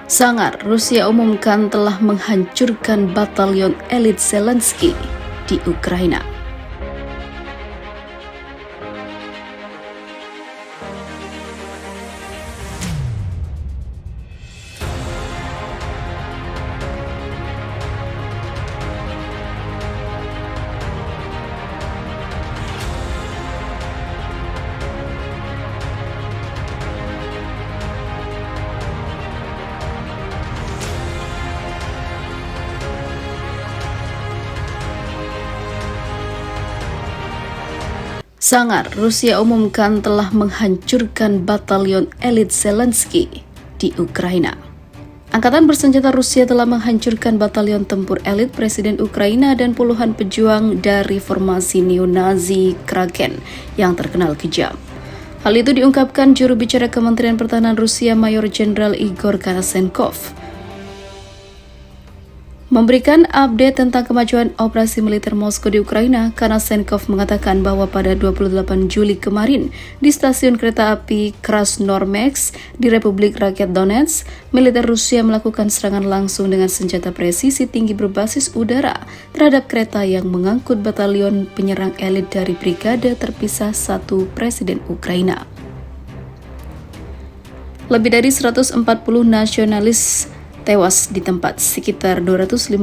Sangar, Rusia umumkan telah menghancurkan batalion elit Zelensky di Ukraina. Sangar, Rusia umumkan telah menghancurkan batalion elit Zelensky di Ukraina. Angkatan bersenjata Rusia telah menghancurkan batalion tempur elit Presiden Ukraina dan puluhan pejuang dari formasi neo-Nazi Kraken yang terkenal kejam. Hal itu diungkapkan juru bicara Kementerian Pertahanan Rusia Mayor Jenderal Igor Kanasenkov. Memberikan update tentang kemajuan operasi militer Moskow di Ukraina, Kanasenkov mengatakan bahwa pada 28 Juli kemarin di stasiun kereta api Krasnormeks di Republik Rakyat Donetsk, militer Rusia melakukan serangan langsung dengan senjata presisi tinggi berbasis udara terhadap kereta yang mengangkut batalion penyerang elit dari Brigade Terpisah 1 Presiden Ukraina. Lebih dari 140 nasionalis tewas di tempat. Sekitar 250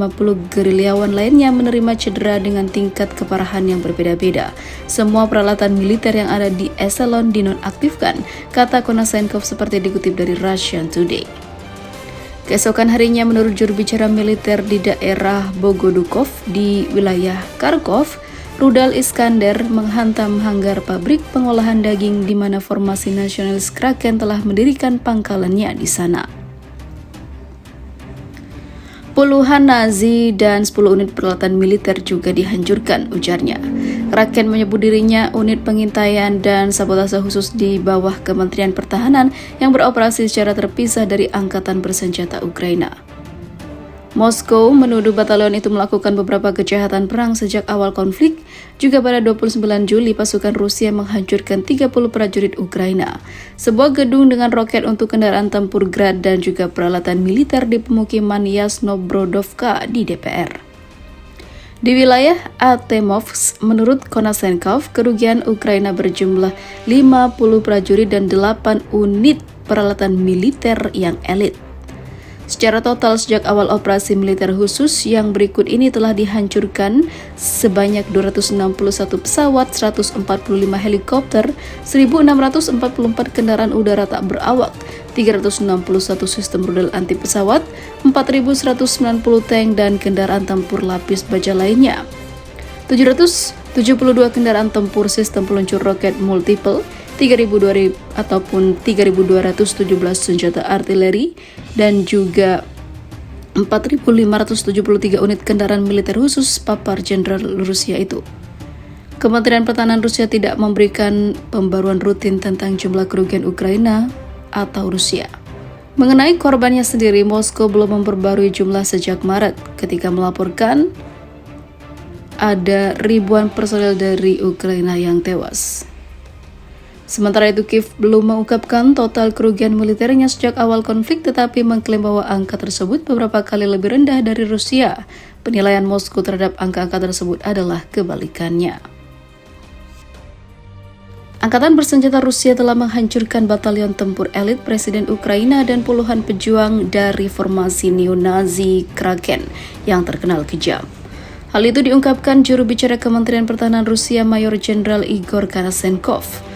gerilyawan lainnya menerima cedera dengan tingkat keparahan yang berbeda-beda. Semua peralatan militer yang ada di eselon dinonaktifkan, kata Kanasenkov seperti dikutip dari Russian Today. Keesokan harinya, menurut juru bicara militer di daerah Bogodukov di wilayah Kharkov, rudal Iskander menghantam hanggar pabrik pengolahan daging di mana formasi nasionalis Kraken telah mendirikan pangkalannya di sana. Puluhan Nazi dan 10 unit peralatan militer juga dihancurkan, ujarnya. Kraken menyebut dirinya unit pengintaian dan sabotase khusus di bawah Kementerian Pertahanan yang beroperasi secara terpisah dari Angkatan Bersenjata Ukraina. Moskow menuduh batalion itu melakukan beberapa kejahatan perang sejak awal konflik. Juga pada 29 Juli, pasukan Rusia menghancurkan 30 prajurit Ukraina. Sebuah gedung dengan roket untuk kendaraan tempur Grad dan juga peralatan militer di pemukiman Yasnobrodovka di DPR. Di wilayah Artemovsk, menurut Kanasenkov, kerugian Ukraina berjumlah 50 prajurit dan 8 unit peralatan militer yang elit. Secara total, sejak awal operasi militer khusus yang berikut ini telah dihancurkan sebanyak 261 pesawat, 145 helikopter, 1.644 kendaraan udara tak berawak, 361 sistem rudal anti pesawat, 4.190 tank dan kendaraan tempur lapis baja lainnya, 772 kendaraan tempur sistem peluncur roket multiple, 3.200 ataupun 3.217 senjata artileri, dan juga 4.573 unit kendaraan militer khusus, papar Jenderal Rusia itu. Kementerian Pertahanan Rusia tidak memberikan pembaruan rutin tentang jumlah kerugian Ukraina atau Rusia. Mengenai korbannya sendiri, Moskow belum memperbarui jumlah sejak Maret ketika melaporkan ada ribuan personel dari Ukraina yang tewas. Sementara itu, Kiev belum mengungkapkan total kerugian militernya sejak awal konflik, tetapi mengklaim bahwa angka tersebut beberapa kali lebih rendah dari Rusia. Penilaian Moskow terhadap angka-angka tersebut adalah kebalikannya. Angkatan bersenjata Rusia telah menghancurkan batalion tempur elit Presiden Ukraina dan puluhan pejuang dari formasi neo-Nazi Kraken yang terkenal kejam. Hal itu diungkapkan juru bicara Kementerian Pertahanan Rusia Mayor Jenderal Igor Kanasenkov.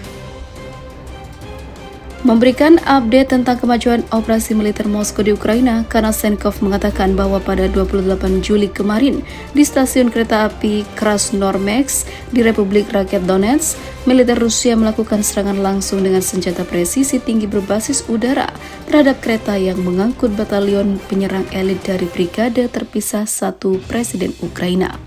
Memberikan update tentang kemajuan operasi militer Moskow di Ukraina, Kanasenkov mengatakan bahwa pada 28 Juli kemarin di stasiun kereta api Krasnormeks di Republik Rakyat Donetsk, militer Rusia melakukan serangan langsung dengan senjata presisi tinggi berbasis udara terhadap kereta yang mengangkut batalion penyerang elit dari Brigade Terpisah 1 Presiden Ukraina.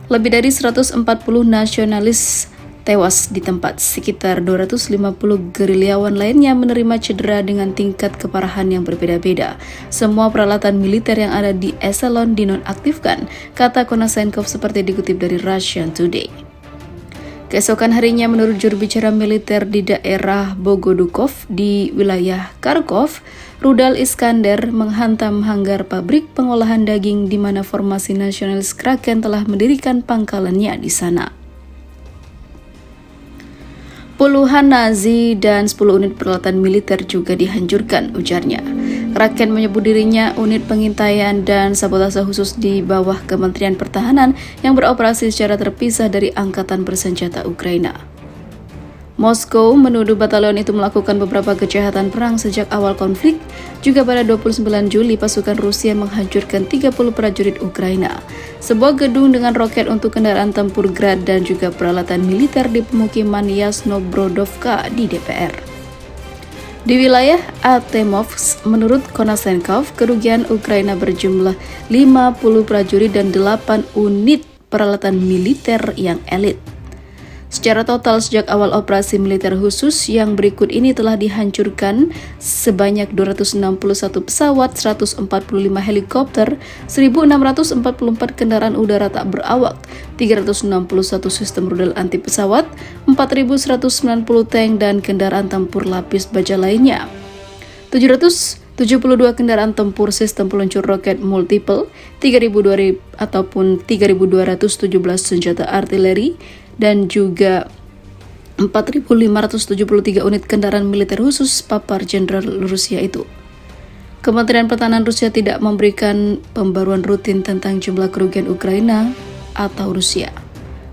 Lebih dari 140 nasionalis tewas di tempat. Sekitar 250 gerilyawan lainnya menerima cedera dengan tingkat keparahan yang berbeda-beda. Semua peralatan militer yang ada di eselon dinonaktifkan, kata Kanasenkov seperti dikutip dari Russian Today. Keesokan harinya, menurut juru bicara militer di daerah Bogodukov di wilayah Kharkov, rudal Iskander menghantam hanggar pabrik pengolahan daging di mana formasi nasionalis Kraken telah mendirikan pangkalannya di sana. Puluhan Nazi dan 10 unit peralatan militer juga dihancurkan, ujarnya. Kraken menyebut dirinya unit pengintaian dan sabotase khusus di bawah Kementerian Pertahanan yang beroperasi secara terpisah dari Angkatan Bersenjata Ukraina. Moskow menuduh batalion itu melakukan beberapa kejahatan perang sejak awal konflik. Juga pada 29 Juli, pasukan Rusia menghancurkan 30 prajurit Ukraina, sebuah gedung dengan roket untuk kendaraan tempur Grad dan juga peralatan militer di pemukiman Yasnobrodovka di DPR. Di wilayah Artemovsk, menurut Konasenkov, kerugian Ukraina berjumlah 50 prajurit dan 8 unit peralatan militer yang elit. Secara total, sejak awal operasi militer khusus yang berikut ini telah dihancurkan sebanyak 261 pesawat, 145 helikopter, 1.644 kendaraan udara tak berawak, 361 sistem rudal anti pesawat, 4.190 tank dan kendaraan tempur lapis baja lainnya, 772 kendaraan tempur sistem peluncur roket multiple, 3.200 ataupun 3.217 senjata artileri, dan juga 4.573 unit kendaraan militer khusus, papar Jenderal Rusia itu. Kementerian Pertahanan Rusia tidak memberikan pembaruan rutin tentang jumlah kerugian Ukraina atau Rusia.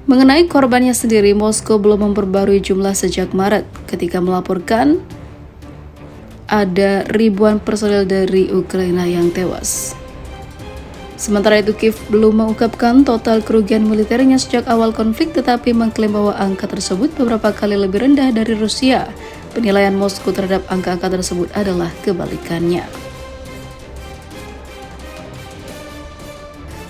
Mengenai korbannya sendiri, Moskow belum memperbarui jumlah sejak Maret ketika melaporkan ada ribuan personel dari Ukraina yang tewas. Sementara itu, Kiev belum mengungkapkan total kerugian militernya sejak awal konflik, tetapi mengklaim bahwa angka tersebut beberapa kali lebih rendah dari Rusia. Penilaian Moskow terhadap angka-angka tersebut adalah kebalikannya.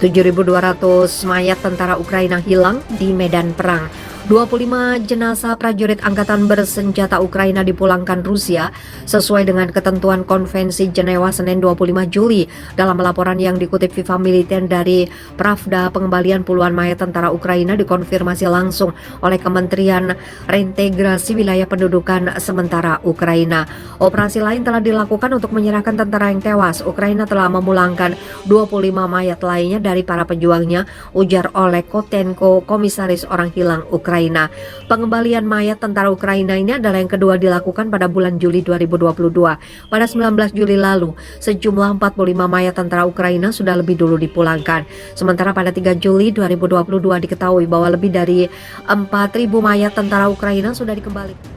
7.200 mayat tentara Ukraina hilang di medan perang. 25 jenazah prajurit Angkatan Bersenjata Ukraina dipulangkan Rusia sesuai dengan ketentuan Konvensi Jenewa Senin 25 Juli. Dalam laporan yang dikutip Viva Militen dari Pravda, pengembalian puluhan mayat tentara Ukraina dikonfirmasi langsung oleh Kementerian Reintegrasi Wilayah Pendudukan Sementara Ukraina. Operasi lain telah dilakukan untuk menyerahkan tentara yang tewas. Ukraina telah memulangkan 25 mayat lainnya dari para pejuangnya, ujar oleh Kotenko, Komisaris Orang Hilang Ukraina. Pengembalian mayat tentara Ukraina ini adalah yang kedua dilakukan pada bulan Juli 2022. Pada 19 Juli lalu, sejumlah 45 mayat tentara Ukraina sudah lebih dulu dipulangkan. Sementara pada 3 Juli 2022 diketahui bahwa lebih dari 4.000 mayat tentara Ukraina sudah dikembalikan.